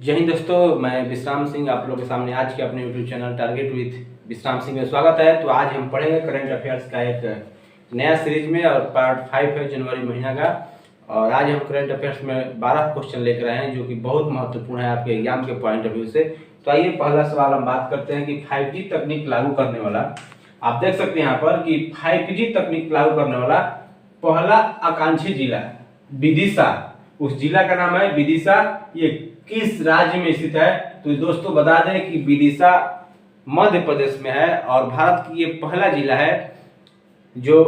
जय हिंद दोस्तों, मैं विश्राम सिंह आप लोगों के सामने आज के अपने यूट्यूब चैनल टारगेट विथ विश्राम सिंह में स्वागत है। तो आज हम पढ़ेंगे करंट अफेयर्स का एक नया सीरीज में और पार्ट 5 है जनवरी महीना का। और आज हम करंट अफेयर्स में 12 क्वेश्चन लेकर आए हैं जो कि बहुत महत्वपूर्ण है आपके एग्जाम के पॉइंट ऑफ व्यू से। तो आइए पहला सवाल हम बात करते हैं कि 5G तकनीक लागू करने वाला, आप देख सकते हैं यहाँ पर कि 5G तकनीक लागू करने वाला पहला आकांक्षी जिला विदिशा, उस जिला का नाम है विदिशा। ये किस राज्य में स्थित है? तो दोस्तों बता दें कि विदिशा मध्य प्रदेश में है और भारत की ये पहला जिला है जो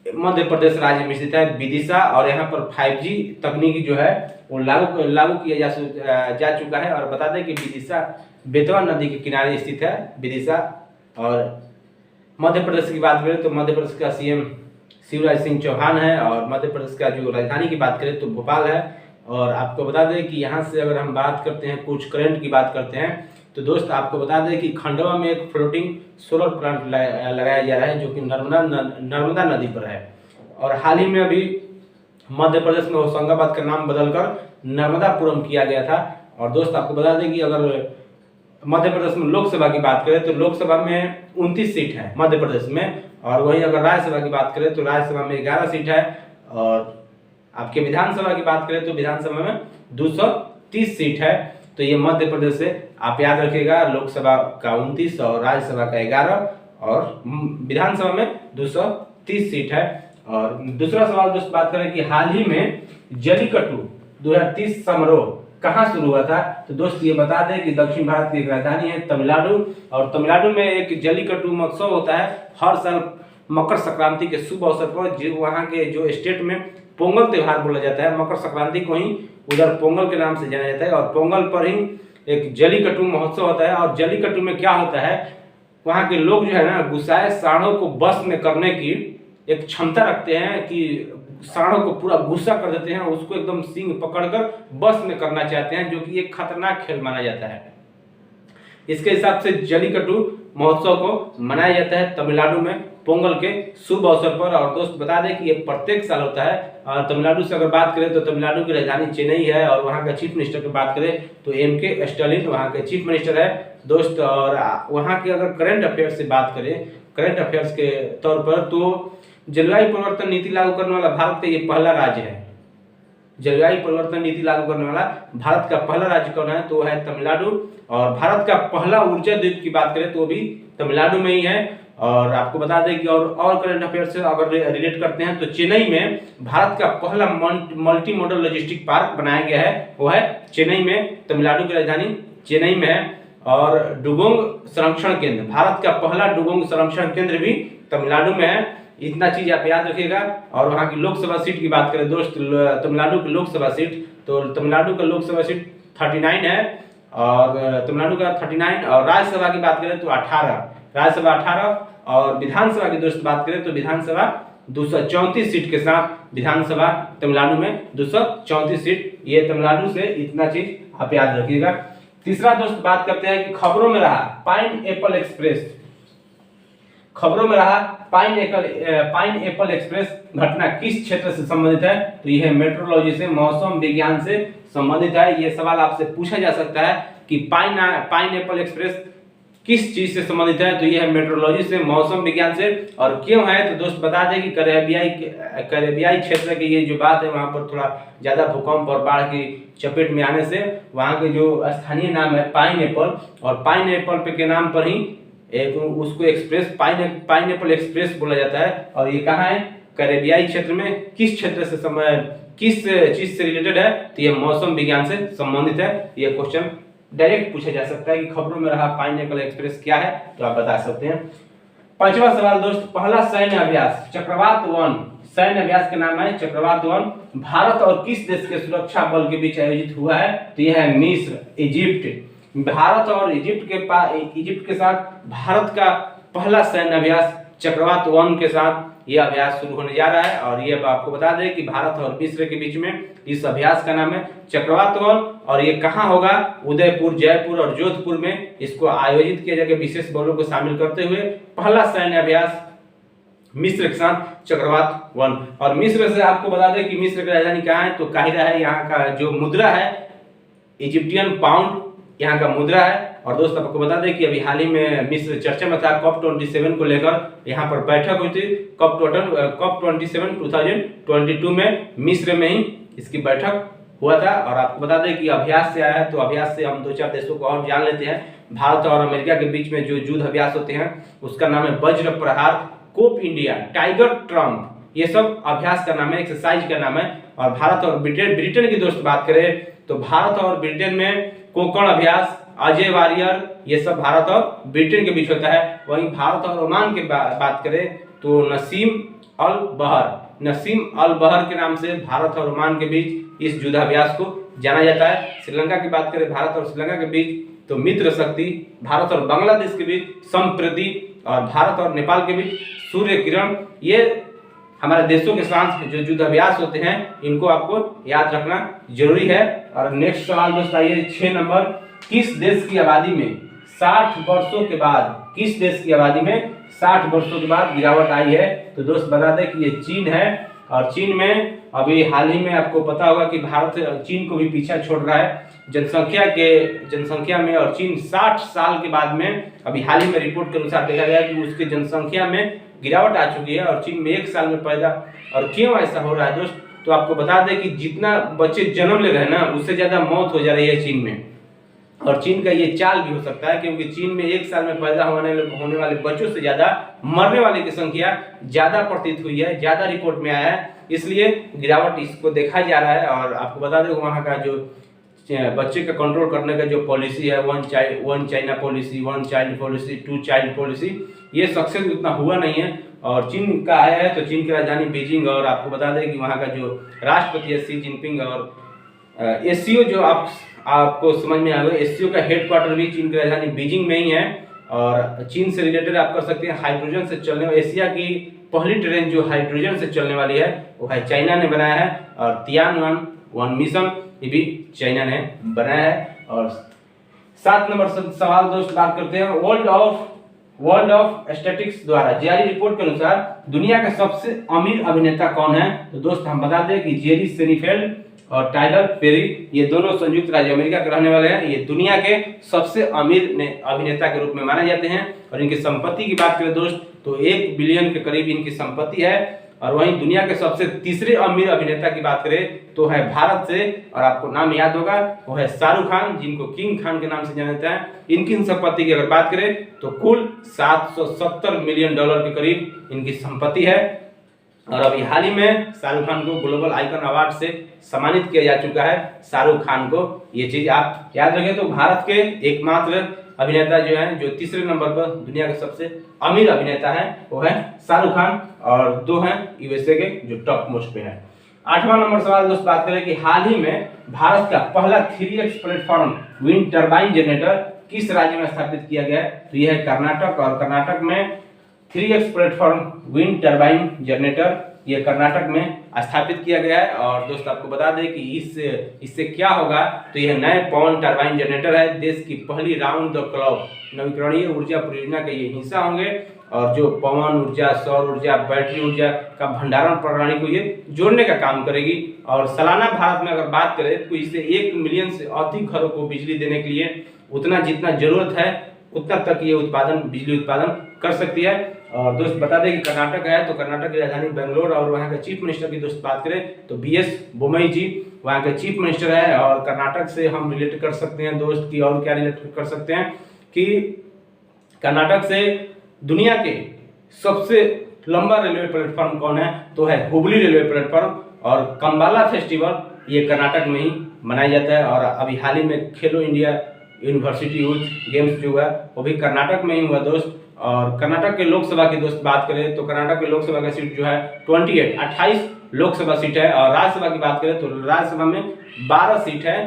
मध्य प्रदेश राज्य में स्थित है विदिशा। और यहाँ पर 5G तकनीक जो है वो लागू किया जा चुका है। और बता दें कि विदिशा बेतवा नदी के किनारे स्थित है विदिशा। और मध्य प्रदेश की बात करें तो मध्य प्रदेश का सीएम शिवराज सिंह चौहान है और मध्य प्रदेश का जो राजधानी की बात करें तो भोपाल है। और आपको बता दें कि यहाँ से अगर हम बात करते हैं कुछ करंट की बात करते हैं तो दोस्त आपको बता दें कि खंडवा में एक फ्लोटिंग सोलर प्लांट लगाया जा रहा है जो कि नर्मदा नदी पर है। और हाल ही में अभी मध्य प्रदेश में होशंगाबाद का नाम बदलकर नर्मदापुरम किया गया था। और दोस्त आपको बता दें कि अगर मध्य प्रदेश में लोकसभा की बात करें तो लोकसभा में 29 सीट है मध्य प्रदेश में। और वहीं अगर राज्यसभा की बात करें तो राज्यसभा में 11 सीट है। और आपके विधानसभा की बात करें तो विधानसभा में 230 सीट है। तो ये मध्य प्रदेश से आप याद रखिएगा, लोकसभा का 29 और राज्यसभा का 11 और विधानसभा में 230 सीट है। और दूसरा सवाल दोस्त बात करें कि हाल ही में जल्लीकट्टू 2030 समारोह कहाँ शुरू हुआ था? तो दोस्त ये बता दें कि दक्षिण भारत की एक राजधानी है तमिलनाडु। और तमिलनाडु में एक जल्लीकट्टू महोत्सव होता है हर साल मकर संक्रांति के शुभ अवसर पर। जो वहाँ के जो स्टेट में पोंगल त्योहार बोला जाता है, मकर संक्रांति को ही उधर पोंगल के नाम से जाना जाता है। और पोंगल पर ही एक जल्लीकट्टू महोत्सव होता है। और जल्लीकट्टू में क्या होता है, वहाँ के लोग जो है ना गुस्साए सांडों को बस में करने की एक क्षमता रखते हैं कि सांडों को पूरा गुस्सा कर देते हैं, उसको एकदम सींग पकड़कर बस में करना चाहते हैं, जो कि एक खतरनाक खेल माना जाता है। इसके हिसाब से जल्लीकट्टू महोत्सव को मनाया जाता है तमिलनाडु में पोंगल के शुभ अवसर पर। और दोस्त बता दें कि ये प्रत्येक साल होता है। और तमिलनाडु से अगर बात करें तो तमिलनाडु की राजधानी चेन्नई है। और वहाँ का चीफ मिनिस्टर की बात करें तो MK स्टालिन वहाँ के चीफ मिनिस्टर है दोस्त। और वहाँ के अगर करंट अफेयर्स से बात करें, करंट अफेयर्स के तौर पर, तो जलवायु परिवर्तन नीति लागू करने वाला भारत का ये पहला राज्य है। जलवायु परिवर्तन नीति लागू करने वाला भारत का पहला राज्य कौन है? तो है तमिलनाडु। और भारत का पहला ऊर्जा द्वीप की बात करें तो भी तमिलनाडु में ही है। और आपको बता दें कि और करंट अफेयर से अगर रिलेट करते हैं तो चेन्नई में भारत का पहला मल्टी मॉडल लॉजिस्टिक पार्क बनाया गया है, वो है चेन्नई में, तमिलनाडु की राजधानी चेन्नई में है। और डुगोंग संरक्षण केंद्र, भारत का पहला डुगोंग संरक्षण केंद्र भी तमिलनाडु में है। इतना चीज आप याद रखिएगा। और वहाँ की लोकसभा सीट की बात करें दोस्त, तमिलनाडु की लोकसभा सीट, तो तमिलनाडु का लोकसभा सीट 39 है और तमिलनाडु का 39। और राज्यसभा की बात करें तो 18, राज्यसभा 18। और विधानसभा की दोस्त बात करें तो विधानसभा 234 सीट के साथ विधानसभा तमिलनाडु में 234 सीट। ये तमिलनाडु से इतना चीज आप याद रखिएगा। तीसरा दोस्त बात करते हैं कि खबरों में रहा पाइन एप्पल एक्सप्रेस, खबरों में रहा पाइन एप्पल एक्सप्रेस घटना किस क्षेत्र से संबंधित है? तो यह मेट्रोलॉजी से, मौसम विज्ञान से संबंधित है। यह सवाल आपसे पूछा जा सकता है कि पाइन एप्पल एक्सप्रेस किस चीज से संबंधित है? तो यह मेट्रोलॉजी से, मौसम विज्ञान से। और क्यों है? तो दोस्त बता दें कि कैरेबियाई क्षेत्र की ये जो बात है, वहां पर थोड़ा ज्यादा भूकंप और बाढ़ की चपेट में आने से वहां के जो स्थानीय नाम है पाइन एप्पल, और पाइन एप्पल पे के नाम पर ही एक उसको एक्सप्रेस पाइन एप्पल एक्सप्रेस बोला जाता है। और ये कहाँ है? कैरेबियाई क्षेत्र में। किस क्षेत्र से किस चीज से रिलेटेड है? तो ये मौसम विज्ञान से संबंधित है। ये क्वेश्चन डायरेक्ट पूछा जा सकता है कि खबरों में रहा पाइन एप्पल एक्सप्रेस क्या है, तो आप बता सकते हैं। पांचवा सवाल दोस्त, पहला सैन्य अभ्यास चक्रवात 1, सैन्य अभ्यास का नाम है चक्रवात 1, भारत और किस देश के सुरक्षा बल के बीच आयोजित हुआ है? तो यह है मिस्र, इजिप्ट। भारत और इजिप्ट के साथ भारत का पहला सैन्य अभ्यास चक्रवात 1 के साथ यह अभ्यास शुरू होने जा रहा है। और ये आपको बता दें कि भारत और मिस्र के बीच में इस अभ्यास का नाम है चक्रवात 1। और ये कहाँ होगा? उदयपुर, जयपुर और जोधपुर में इसको आयोजित किया जाएगा, विशेष बलों को शामिल करते हुए पहला सैन्य अभ्यास मिस्र के साथ चक्रवात 1। और मिस्र से आपको बता दें कि मिस्र की राजधानी कहाँ है? तो काहिरा है। यहाँ का जो मुद्रा है इजिप्टियन पाउंड यहाँ का मुद्रा है। और दोस्त आपको बता दें कि अभी हाल ही में मिस्र चर्चा में था, कॉप 27 को लेकर यहाँ पर बैठक हुई थी। कॉप 27 2022 में मिस्र में ही इसकी बैठक हुआ था। और आपको बता दें कि अभ्यास से आया है, तो अभ्यास से हम 2-4 देशों को और जान लेते हैं। भारत और अमेरिका के बीच में जो युद्ध अभ्यास होते हैं उसका नाम है वज्र प्रहार, कोप इंडिया, टाइगर ट्रम्प, ये सब अभ्यास का नाम है, एक्सरसाइज का नाम है। और भारत और ब्रिटेन की दोस्त बात करें तो भारत और ब्रिटेन में कोंकण अभ्यास, अजय वारियर, ये सब भारत और ब्रिटेन के बीच होता है। वहीं भारत और ओमान की बात करें तो नसीम अल बहर के नाम से भारत और ओमान के बीच इस युद्धाभ्यास को जाना जाता है। श्रीलंका की बात करें, भारत और श्रीलंका के बीच तो मित्र शक्ति, भारत और बांग्लादेश के बीच संप्रति, और भारत और नेपाल के बीच सूर्य किरण। ये हमारे देशों के साथ जो युद्धाभ्यास होते हैं इनको आपको याद रखना जरूरी है। और नेक्स्ट सवाल दोस्त आइए 6 नंबर, किस देश की आबादी में 60 वर्षों के बाद, किस देश की आबादी में 60 वर्षों के बाद गिरावट आई है? तो दोस्त बता दें कि ये चीन है। और चीन में अभी हाल ही में आपको पता होगा कि भारत चीन को भी पीछा छोड़ रहा है जनसंख्या में। और चीन 60 साल के बाद में अभी हाल ही में रिपोर्ट के अनुसार देखा गया कि उसकी जनसंख्या में गिरावट आ चुकी है। और चीन में 1 साल में पैदा, और क्यों ऐसा हो रहा है दोस्त, तो आपको बता दें कि जितना बच्चे जन्म ले रहे हैं ना उससे ज्यादा मौत हो जा रही है चीन में। और चीन का ये चाल भी हो सकता है क्योंकि चीन में 1 साल में पैदा होने वाले बच्चों से ज्यादा मरने वाले की संख्या ज्यादा प्रतीत हुई है, ज्यादा रिपोर्ट में आया है, इसलिए गिरावट इसको देखा जा रहा है। और आपको बता दें वहाँ का जो बच्चे का कंट्रोल करने का जो पॉलिसी है, one China policy, 1 child policy, 2 child policy, ये सक्सेस उतना हुआ नहीं है। और चीन का आया है तो चीन की राजधानी बीजिंग, और आपको बता दें कि वहाँ का जो राष्ट्रपति है शी जिनपिंग, और एससीओ जो आपको समझ में आ गया, एससीओ का हेडक्वार्टर भी चीन की राजधानी बीजिंग में ही है। और चीन से रिलेटेड आप कर सकते हैं हाइड्रोजन से चलने वाली, एशिया की पहली ट्रेन जो हाइड्रोजन से चलने वाली है वो है चाइना ने बनाया है। और तियानवन मिशन ये भी चाइना ने बनाया है। और 7 नंबर सवाल दोस्त बात करते हैं, वर्ल्ड ऑफ स्टैटिस्टिक्स द्वारा जारी रिपोर्ट के अनुसार दुनिया के सबसे अमीर अभिनेता कौन है? तो दोस्त हम बता दें कि जेरी सेनीफेल्ड और टाइलर पेरी, ये दोनों संयुक्त राज्य अमेरिका के रहने वाले हैं। ये दुनिया के सबसे अमीर अभिनेता के रूप में माने जाते हैं। और इनकी संपत्ति की बात करें दोस्त तो 1 बिलियन के करीब इनकी संपत्ति है। और वहीं दुनिया के सबसे तीसरे अमीर अभिनेता की बात करें तो है भारत से, और आपको नाम याद होगा वो है शाहरुख खान, जिनको किंग खान के नाम से जाना जाता है। इनकी संपत्ति की अगर बात करें तो कुल $770 मिलियन के करीब इनकी संपत्ति है। और अभी हाल ही में शाहरुख खान को ग्लोबल आइकन अवार्ड से सम्मानित किया जा चुका है। शाहरुख खान को ये चीज आप याद रखें। तो भारत के एकमात्र अभिनेता जो है, जो तीसरे नंबर पर दुनिया के सबसे अमीर अभिनेता है वो है शाहरुख खान, और 2 हैं यूएसए के जो टॉप मोस्ट पे है। 8वां नंबर सवाल दोस्त बात करें कि हाल ही में भारत का पहला 3X platform wind turbine generator किस राज्य में स्थापित किया गया है? तो यह है कर्नाटक। और कर्नाटक में 3X platform wind turbine generator ये कर्नाटक में स्थापित किया गया है। और दोस्त आपको बता दें कि इससे क्या होगा, तो यह नए पवन टर्बाइन जनरेटर है। देश की पहली राउंड द क्लॉक नवीकरणीय ऊर्जा परियोजना के ये हिस्सा होंगे। और जो पवन ऊर्जा, सौर ऊर्जा, बैटरी ऊर्जा का भंडारण प्रणाली को ये जोड़ने का काम करेगी। और सालाना भारत में अगर बात करें तो इससे 1 मिलियन से अधिक घरों को बिजली देने के लिए उतना जितना जरूरत है उतना तक ये बिजली उत्पादन कर सकती है। और दोस्त बता दें कि कर्नाटक है तो कर्नाटक की राजधानी बेंगलोर, और वहाँ के चीफ मिनिस्टर की दोस्त बात करें तो BS बोम्मई जी वहाँ के चीफ मिनिस्टर है। और कर्नाटक से हम रिलेट कर सकते हैं दोस्त की, और क्या रिलेट कर सकते हैं कि कर्नाटक से दुनिया के सबसे लंबा रेलवे प्लेटफॉर्म कौन है, तो है हुबली रेलवे प्लेटफॉर्म। और कंबाला फेस्टिवल ये कर्नाटक में ही मनाया जाता है। और अभी हाल ही में खेलो इंडिया यूनिवर्सिटी यूथ गेम्स जो हुआ वो भी कर्नाटक में ही हुआ दोस्त। और कर्नाटक के लोकसभा की दोस्त बात करें तो कर्नाटक के लोकसभा का सीट जो है 28 लोकसभा सीट है। और राज्यसभा की बात करें तो राज्यसभा में 12 सीट है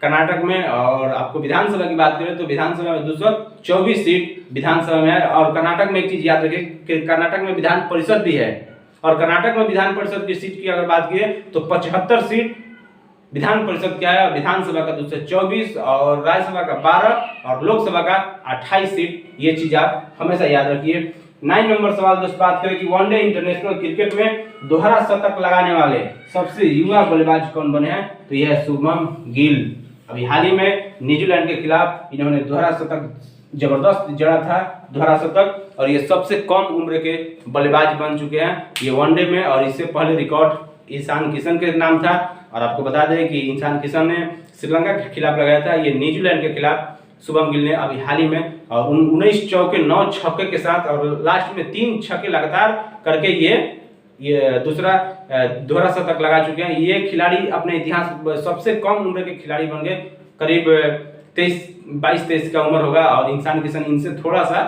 कर्नाटक में। और आपको विधानसभा की बात करें तो विधानसभा में 224 सीट विधानसभा में है। और कर्नाटक में एक चीज याद रखें कि कर्नाटक में विधान परिषद भी है। और कर्नाटक में विधान परिषद की सीट की अगर बात की तो 75 सीट विधान परिषद क्या है, विधानसभा का 224 और राज्यसभा का 12 और लोकसभा का 28 सीट। ये चीज आप हमेशा याद रखिए। 9 नंबर सवाल दोस्त बात करें कि वनडे इंटरनेशनल क्रिकेट में दोहरा शतक लगाने वाले सबसे युवा बल्लेबाज कौन बने हैं, तो यह है शुभमन गिल। अभी हाल ही में न्यूजीलैंड के खिलाफ इन्होंने दोहरा शतक जबरदस्त जड़ा था, दोहरा शतक, और ये सबसे कम उम्र के बल्लेबाज बन चुके हैं ये वनडे में। और इससे पहले रिकॉर्ड ईशान किशन के नाम था। और आपको बता दें कि ईशान किशन ने श्रीलंका के खिलाफ लगाया था, ये न्यूजीलैंड के खिलाफ शुभम गिल ने अभी हाल ही में 19 चौके 9 छक्के के साथ और लास्ट में 3 छक्के लगातार करके ये दूसरा दोहरा शतक लगा चुके हैं। ये खिलाड़ी अपने इतिहास सबसे कम उम्र के खिलाड़ी बन गए, करीब 22-23 का उम्र होगा। और ईशान किशन इनसे थोड़ा सा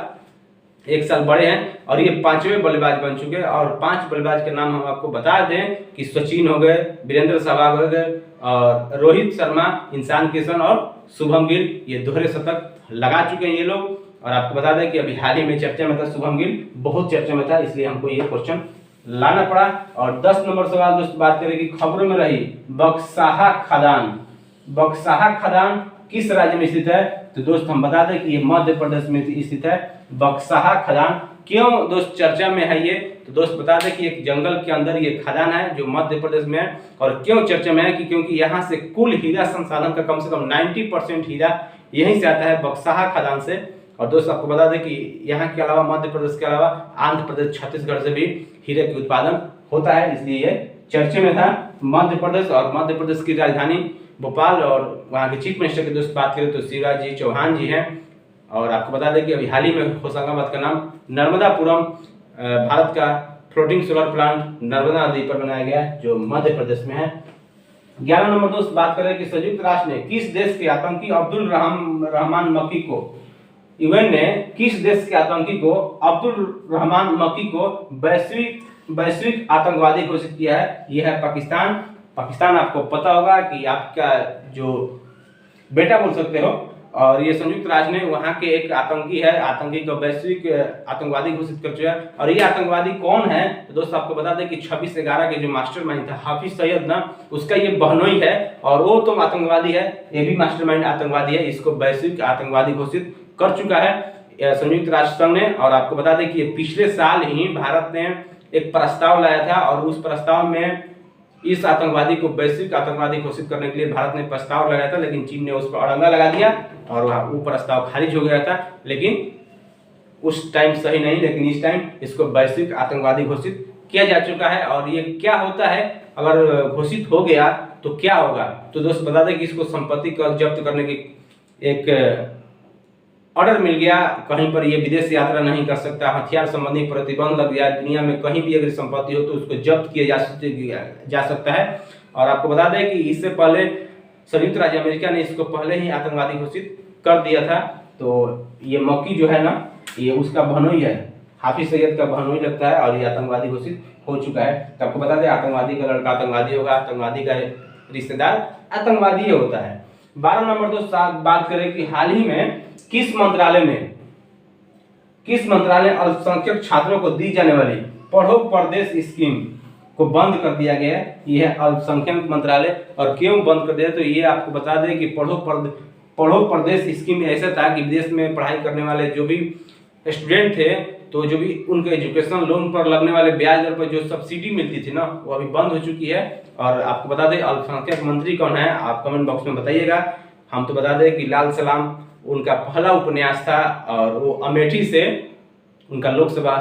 1 साल बड़े हैं और ये 5वें बल्लेबाज बन चुके हैं। और 5 बल्लेबाज के नाम हम आपको बता दें कि सचिन हो गए, वीरेंद्र सहवाग हो गए, और रोहित शर्मा, ईशान किशन और शुभम गिल, ये दोहरे शतक लगा चुके हैं ये लोग। और आपको बता दें कि अभी हाल ही में चर्चा में था शुभम गिल, बहुत चर्चा में था, इसलिए हमको ये क्वेश्चन लाना पड़ा। और 10 नंबर सवाल दोस्त बात करें कि खबरों में रही बक्साहा खदान। बक्साहा खदान किस राज्य में स्थित है? तो दोस्त हम बता दें कि ये मध्य प्रदेश में स्थित है बक्साहा खदान। क्यों दोस्त चर्चा में है ये? तो दोस्त बता दें कि एक जंगल के अंदर ये खदान है जो मध्य प्रदेश में है। और क्यों चर्चा में है कि क्योंकि यहाँ से कुल हीरा संसाधन का कम से कम 90% हीरा यहीं से आता है, बक्साहा खदान से। और दोस्त आपको बता दें कि यहाँ के अलावा मध्य प्रदेश के अलावा आंध्र प्रदेश, छत्तीसगढ़ से भी हीरे के उत्पादन होता है, इसलिए ये चर्चे में था मध्य प्रदेश। और मध्य प्रदेश की राजधानी भोपाल, और वहाँ के चीफ मिनिस्टर की दोस्त बात करें तो शिवराज जी चौहान जी हैं। और आपको बता दें कि अभी हाल ही में होशंगाबाद का नाम नर्मदापुरम भारत का फ्लोटिंग सोलर प्लांट नर्मदा नदी पर बनाया गया है जो मध्य प्रदेश में है। 11 नंबर दोस्त बात करें कि संयुक्त राष्ट्र ने किस देश के आतंकी अब्दुल रहमान मक्की को, यूएन ने किस देश के आतंकी को अब्दुल रहमान मक्की को वैश्विक आतंकवादी घोषित किया है? यह है पाकिस्तान। पाकिस्तान आपको पता होगा कि आपका जो बेटा बोल सकते हो। और ये संयुक्त राष्ट्र ने वहाँ के एक आतंकी है, आतंकी को वैश्विक आतंकवादी घोषित कर चुका है। और ये आतंकवादी कौन है? तो दोस्तों आपको बता दें कि 26/11 के जो मास्टरमाइंड था हाफिज सईद ना, उसका ये बहनोई है। और वो तो आतंकवादी है, ये भी मास्टरमाइंड आतंकवादी है, इसको वैश्विक आतंकवादी घोषित कर चुका है संयुक्त राष्ट्र संघ ने। और आपको बता दें कि पिछले साल ही भारत ने एक प्रस्ताव लाया था और उस प्रस्ताव में इस आतंकवादी को वैश्विक आतंकवादी घोषित करने के लिए भारत ने प्रस्ताव लगाया था, लेकिन चीन ने उस पर अड़ंगा लगा दिया और वो प्रस्ताव खारिज हो गया था। लेकिन उस टाइम सही नहीं, लेकिन इस टाइम इसको वैश्विक आतंकवादी घोषित किया जा चुका है। और ये क्या होता है, अगर घोषित हो गया तो क्या होगा? तो दोस्त बता दें कि इसको संपत्ति का जब्त करने की एक ऑर्डर मिल गया, कहीं पर ये विदेश यात्रा नहीं कर सकता, हथियार संबंधी प्रतिबंध लग गया, दुनिया में कहीं भी अगर संपत्ति हो तो उसको जब्त किया जा सकता है। और आपको बता दें कि इससे पहले संयुक्त राज्य अमेरिका ने इसको पहले ही आतंकवादी घोषित कर दिया था। तो ये मक्की जो है ना, ये उसका बहनोई है, हाफिज सईद का बहनोई लगता है और ये आतंकवादी घोषित हो चुका है। तो आपको बता दें आतंकवादी का लड़का आतंकवादी होगा, आतंकवादी का रिश्तेदार आतंकवादी होता है। 12 नंबर दोस्त बात करें कि हाल ही में किस मंत्रालय अल्पसंख्यक छात्रों को दी जाने वाली पढ़ो परदेश स्कीम को बंद कर दिया गया है? यह है अल्पसंख्यक मंत्रालय। और क्यों बंद कर दिया? तो ये आपको बता दें कि पढ़ो परदेश स्कीम ऐसा था कि विदेश में पढ़ाई करने वाले जो भी स्टूडेंट थे, तो जो भी उनके एजुकेशन लोन पर लगने वाले ब्याज दर पर जो सब्सिडी मिलती थी ना, वो अभी बंद हो चुकी है। और आपको बता दें अल्पसंख्यक मंत्री कौन है, आप कमेंट बॉक्स में बताइएगा। हम तो बता दें कि लाल सलाम उनका पहला उपन्यास था और वो अमेठी से, उनका लोकसभा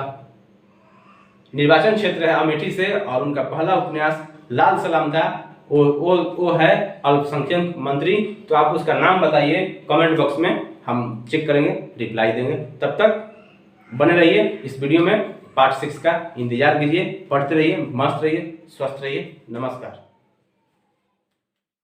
निर्वाचन क्षेत्र है अमेठी से, और उनका पहला उपन्यास लाल सलाम था। वो है अल्पसंख्यक मंत्री। तो आप उसका नाम बताइए कमेंट बॉक्स में, हम चेक करेंगे, रिप्लाई देंगे। तब तक बने रहिए इस वीडियो में, पार्ट 6 का इंतजार कीजिए, पढ़ते रहिए, मस्त रहिए, स्वस्थ रहिए। नमस्कार।